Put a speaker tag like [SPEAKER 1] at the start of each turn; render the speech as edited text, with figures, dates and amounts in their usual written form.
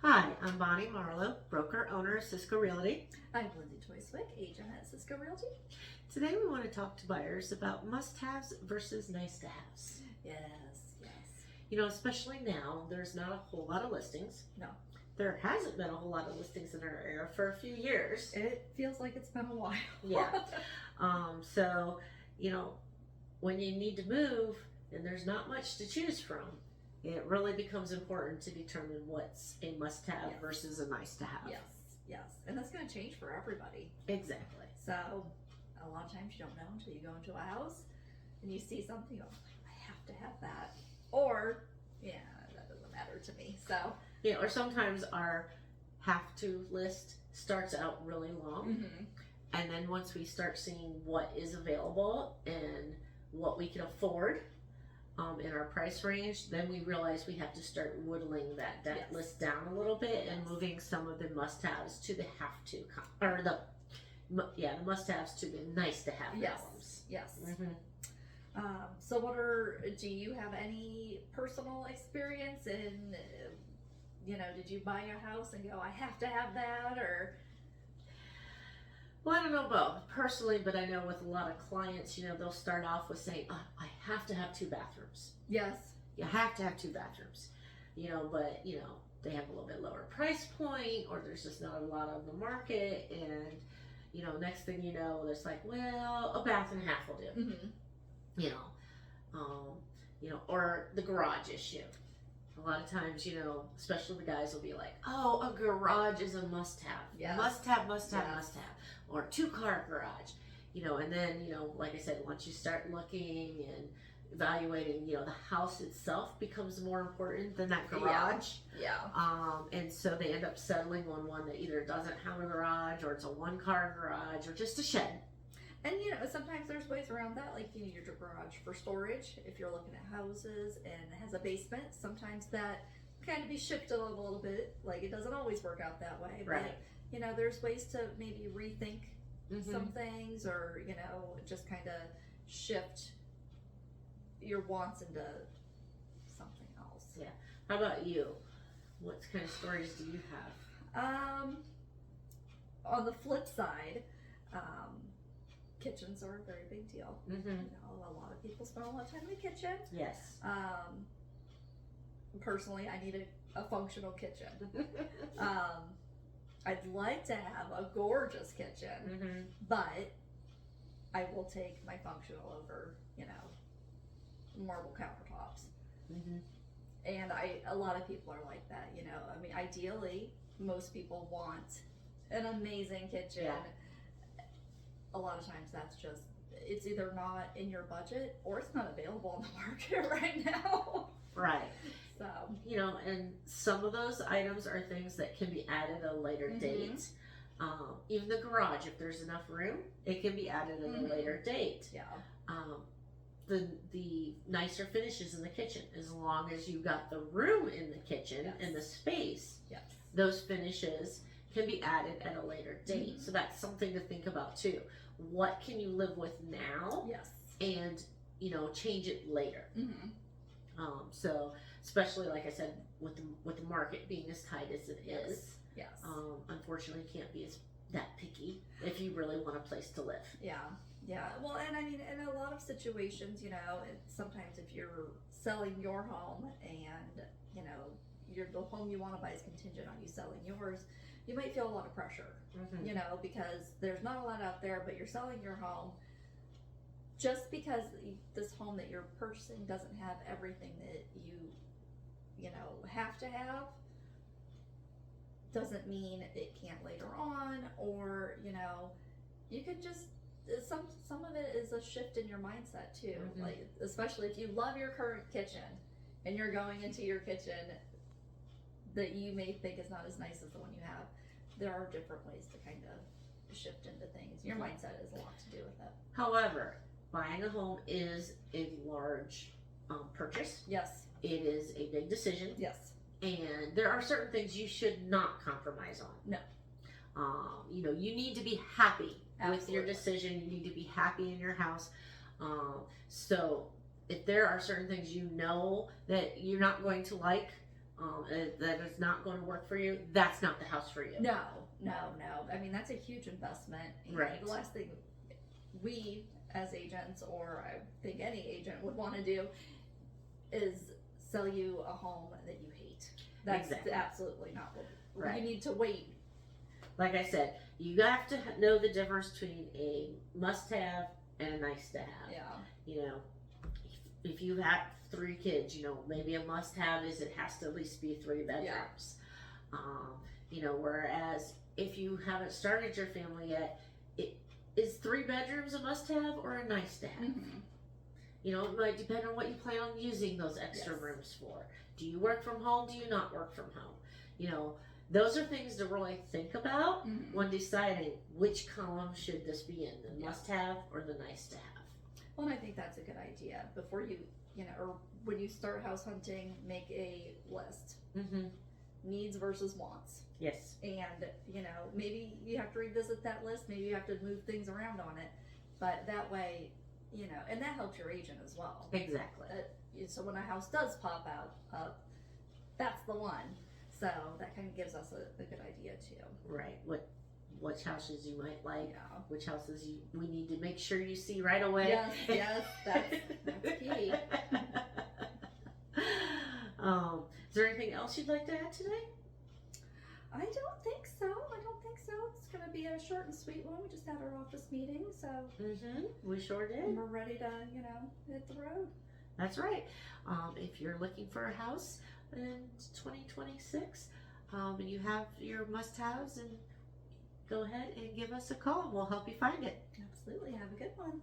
[SPEAKER 1] Hi, I'm Bonnie Marlow, broker owner of Cisco Realty.
[SPEAKER 2] I'm Lindsay Toy-Swick, agent at Cisco Realty.
[SPEAKER 1] Today we want to talk to buyers about must-haves versus nice-to-haves.
[SPEAKER 2] Yes.
[SPEAKER 1] You know, especially now, there's not a whole lot of listings.
[SPEAKER 2] No.
[SPEAKER 1] There hasn't been a whole lot of listings in our area for a few years.
[SPEAKER 2] It feels like it's been a while.
[SPEAKER 1] Yeah. So, you know, when you need to move and there's not much to choose from, it really becomes important to determine what's a must-have
[SPEAKER 2] Yes.
[SPEAKER 1] versus a nice-to-have.
[SPEAKER 2] Yes. And that's going to change for everybody.
[SPEAKER 1] Exactly.
[SPEAKER 2] So, a lot of times you don't know until you go into a house and you see something, you go, I have to have that. Or, yeah, that doesn't matter to me. So,
[SPEAKER 1] Yeah, or sometimes our have to list starts out really long. And then once we start seeing what is available and what we can afford in our price range, then we realize we have to start whittling that
[SPEAKER 2] Yes.
[SPEAKER 1] list down a little bit and
[SPEAKER 2] Yes.
[SPEAKER 1] moving some of the must-haves to the have-to, or the must-haves to the nice-to-have
[SPEAKER 2] Yes.
[SPEAKER 1] columns.
[SPEAKER 2] yes.
[SPEAKER 1] Mm-hmm.
[SPEAKER 2] So do you have any personal experience in, did you buy a house and go, I have to have that, or?
[SPEAKER 1] Well, I don't know about personally, but I know with a lot of clients, you know, they'll start off with saying, oh, I have to have 2 bathrooms.
[SPEAKER 2] Yes.
[SPEAKER 1] You have to have 2 bathrooms. You know, but, you know, they have a little bit lower price point, or there's just not a lot on the market, and, you know, next thing you know, there's like, well, a bath and a half will do.
[SPEAKER 2] Mm-hmm.
[SPEAKER 1] You know, or the garage issue. A lot of times, you know, especially the guys will be like, oh, a garage is a must-have.
[SPEAKER 2] Yes.
[SPEAKER 1] Must-have.
[SPEAKER 2] Yes.
[SPEAKER 1] Or 2-car garage. You know, and then, you know, like I said, once you start looking and evaluating, you know, the house itself becomes more important than that garage.
[SPEAKER 2] Yeah.
[SPEAKER 1] And so they end up settling on one that either doesn't have a garage, or it's a 1-car garage, or just a shed.
[SPEAKER 2] And sometimes there's ways around that, like you need your garage for storage. If you're looking at houses and it has a basement, sometimes that kind of be shifted a little bit. Like, it doesn't always work out that way.
[SPEAKER 1] Right.
[SPEAKER 2] But, there's ways to maybe rethink
[SPEAKER 1] Mm-hmm.
[SPEAKER 2] some things, or, just kind of shift your wants into something else.
[SPEAKER 1] Yeah. How about you? What kind of stories do you have?
[SPEAKER 2] On the flip side, kitchens are a very big deal.
[SPEAKER 1] Mm-hmm.
[SPEAKER 2] A lot of people spend a lot of time in the kitchen.
[SPEAKER 1] Yes.
[SPEAKER 2] Personally, I need a functional kitchen. I'd like to have a gorgeous kitchen,
[SPEAKER 1] Mm-hmm.
[SPEAKER 2] but I will take my functional over, marble countertops.
[SPEAKER 1] Mm-hmm.
[SPEAKER 2] And a lot of people are like that, I mean, ideally, most people want an amazing kitchen.
[SPEAKER 1] Yeah.
[SPEAKER 2] A lot of times it's either not in your budget or it's not available on the market right now.
[SPEAKER 1] Right.
[SPEAKER 2] So,
[SPEAKER 1] And some of those items are things that can be added at a later
[SPEAKER 2] Mm-hmm.
[SPEAKER 1] date. Even the garage, if there's enough room, it can be added at
[SPEAKER 2] Mm-hmm.
[SPEAKER 1] a later date.
[SPEAKER 2] yeah.
[SPEAKER 1] The nicer finishes in the kitchen, as long as you got the room in the kitchen
[SPEAKER 2] Yes.
[SPEAKER 1] and the space,
[SPEAKER 2] Yes.
[SPEAKER 1] those finishes can be added at a later date.
[SPEAKER 2] Mhm.
[SPEAKER 1] So that's something to think about too. What can you live with now,
[SPEAKER 2] Yes.
[SPEAKER 1] and change it later?
[SPEAKER 2] Mm-hmm.
[SPEAKER 1] So especially, like I said, with the market being as tight as it is,
[SPEAKER 2] Yes.
[SPEAKER 1] unfortunately, you can't be that picky if you really want a place to live.
[SPEAKER 2] Yeah. Well, and I mean, in a lot of situations, sometimes if you're selling your home and, the home you want to buy is contingent on you selling yours, you might feel a lot of pressure,
[SPEAKER 1] Mm-hmm.
[SPEAKER 2] because there's not a lot out there, but you're selling your home. Just because this home that you're purchasing doesn't have everything that you have to have, doesn't mean it can't later on, or, you could just, some of it is a shift in your mindset too.
[SPEAKER 1] Mhm.
[SPEAKER 2] Like, especially if you love your current kitchen and you're going into your kitchen that you may think is not as nice as the one you have, there are different ways to kind of shift into things. Your mindset has a lot to do with it.
[SPEAKER 1] However, buying a home is a large purchase.
[SPEAKER 2] Yes.
[SPEAKER 1] It is a big decision,
[SPEAKER 2] Yes.
[SPEAKER 1] and there are certain things you should not compromise on.
[SPEAKER 2] No.
[SPEAKER 1] You need to be happy with your
[SPEAKER 2] Absolutely.
[SPEAKER 1] decision. You need to be happy in your house. So if there are certain things that you're not going to like, that is not going to work for you, that's not the house for you.
[SPEAKER 2] No. I mean, that's a huge investment.
[SPEAKER 1] Right.
[SPEAKER 2] The last thing we as agents, or I think any agent would want to do, is sell you a home that you hate. That's
[SPEAKER 1] Exactly.
[SPEAKER 2] absolutely not what
[SPEAKER 1] Right.
[SPEAKER 2] you need to wait.
[SPEAKER 1] Like I said, you have to know the difference between a must-have and a nice-to-have.
[SPEAKER 2] Yeah.
[SPEAKER 1] You know, if you have 3 kids, you know, maybe a must-have is it has to at least be 3 bedrooms. You know, whereas if you haven't started your family yet, is 3 bedrooms a must-have or a nice-to-have?
[SPEAKER 2] Mm-hmm.
[SPEAKER 1] You know, it might depend on what you plan on using those extra
[SPEAKER 2] Yes.
[SPEAKER 1] rooms for. Do you work from home? Do you not work from home? You know, those are things to really think about
[SPEAKER 2] Mm-hmm.
[SPEAKER 1] when deciding which column should this be in, the
[SPEAKER 2] Yeah.
[SPEAKER 1] must-have or the nice-to-have.
[SPEAKER 2] Well, and I think that's a good idea. Before you know, or when you start house hunting, make a list.
[SPEAKER 1] Mm-hmm.
[SPEAKER 2] Needs versus wants.
[SPEAKER 1] Yes.
[SPEAKER 2] And, you know, maybe you have to revisit that list. Maybe you have to move things around on it. But that way, you know, and that helps your agent as well.
[SPEAKER 1] Exactly.
[SPEAKER 2] So when a house does pop up, that's the one. So that kind of gives us a good idea too.
[SPEAKER 1] Right. Which houses you might like.
[SPEAKER 2] Yeah.
[SPEAKER 1] Which houses we need to make sure you see right away.
[SPEAKER 2] Yes, that's key.
[SPEAKER 1] Is there anything else you'd like to add today?
[SPEAKER 2] I don't think so. It's going to be a short and sweet one. We just had our office meeting, so
[SPEAKER 1] Mm-hmm. We sure did.
[SPEAKER 2] we're ready to, you know, hit the road.
[SPEAKER 1] That's right. If you're looking for a house in 2026, and you have your must-haves, and go ahead and give us a call. We'll help you find it.
[SPEAKER 2] Absolutely. Have a good one.